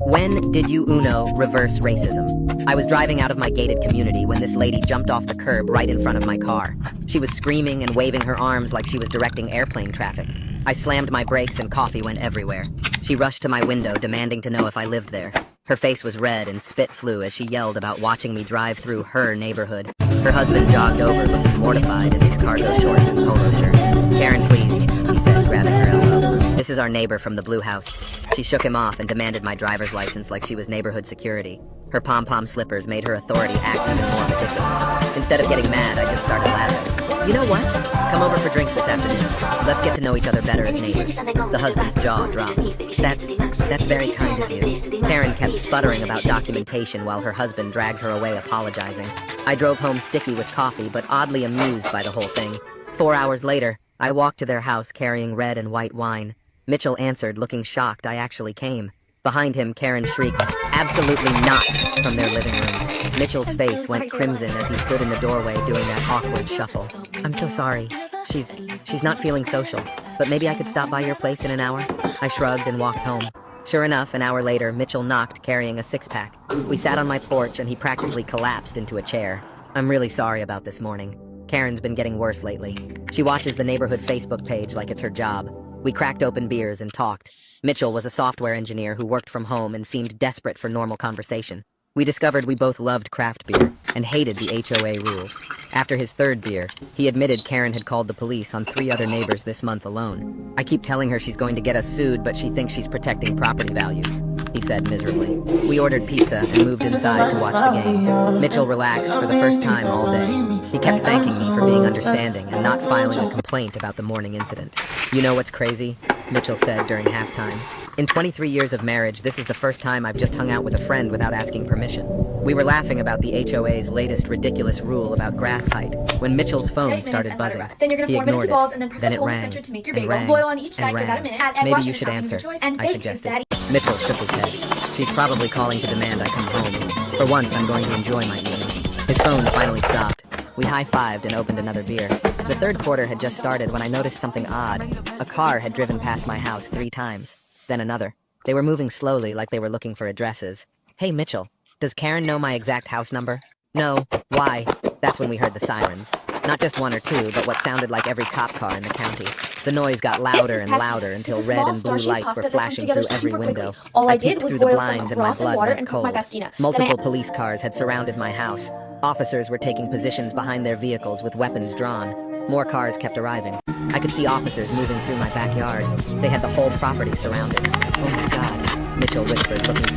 When did you reverse racism? I was driving out of my gated community when this lady jumped off the curb right in front of my car. She was screaming and waving her arms like she was directing airplane traffic. I slammed my brakes and coffee went everywhere. She rushed to my window demanding to know if I lived there. Her face was red and spit flew as she yelled about watching me drive through her neighborhood. Her husband jogged over looking mortified in his cargo shorts and polo shirt. "Karen, please," he said, grabbing her elbow. "This is our neighbor from the blue house." She shook him off and demanded my driver's license like she was neighborhood security. Her pom-pom slippers made her authority act even more ridiculous. Instead of getting mad, I just started laughing. "You know what? Come over for drinks this afternoon. Let's get to know each other better as neighbors." The husband's jaw dropped. That's very kind of you." Karen kept sputtering about documentation while her husband dragged her away apologizing. I drove home sticky with coffee, but oddly amused by the whole thing. 4 hours later, I walked to their house carrying red and white wine. Mitchell answered, looking shocked I actually came. Behind him, Karen shrieked, "Absolutely not," from their living room. Mitchell's face went crimson as he stood in the doorway doing that awkward shuffle. "I'm so sorry. She's not feeling social, but maybe I could stop by your place in an hour?" I shrugged and walked home. Sure enough, an hour later, Mitchell knocked carrying a six-pack. We sat on my porch and he practically collapsed into a chair. "I'm really sorry about this morning. Karen's been getting worse lately. She watches the neighborhood Facebook page like it's her job." We cracked open beers and talked. Mitchell was a software engineer who worked from home and seemed desperate for normal conversation. We discovered we both loved craft beer and hated the HOA rules. After his third beer, he admitted Karen had called the police on 3 other neighbors this month alone. "I keep telling her she's going to get us sued, but she thinks she's protecting property values," he said miserably. We ordered pizza and moved inside to watch the game. Mitchell relaxed for the first time all day. He kept thanking me for being understanding and not filing a complaint about the morning incident. "You know what's crazy?" Mitchell said during halftime. "In 23 years of marriage, this is the first time I've just hung out with a friend without asking permission." We were laughing about the HOA's latest ridiculous rule about grass height when Mitchell's phone started buzzing. Then you're going to He form it ignored into balls and it. then press Then the it hole in the rang center to make your and bagel. rang Boil on each side and for about a rang. minute. Add egg "Maybe wash you and should top of answer," your choice. I And bake suggested. is that Mitchell shook his head. "She's probably calling to demand I come home. For once, I'm going to enjoy my evening." His phone finally stopped. We high-fived and opened another beer. The third quarter had just started when I noticed something odd. A car had driven past my house 3 times. Then another. They were moving slowly like they were looking for addresses. "Hey, Mitchell, does Karen know my exact house number?" "No. Why?" That's when we heard the sirens. Not just 1 or 2, but what sounded like every cop car in the county. The noise got louder and louder until red and blue lights were flashing through every window. All I peeked did was through the boil blinds some and my broth and blood water went and cook my cold. pastina. Multiple police cars had surrounded my house. Officers were taking positions behind their vehicles with weapons drawn. More cars kept arriving. I could see officers moving through my backyard. They had the whole property surrounded. "Oh my God," Mitchell whispered, looking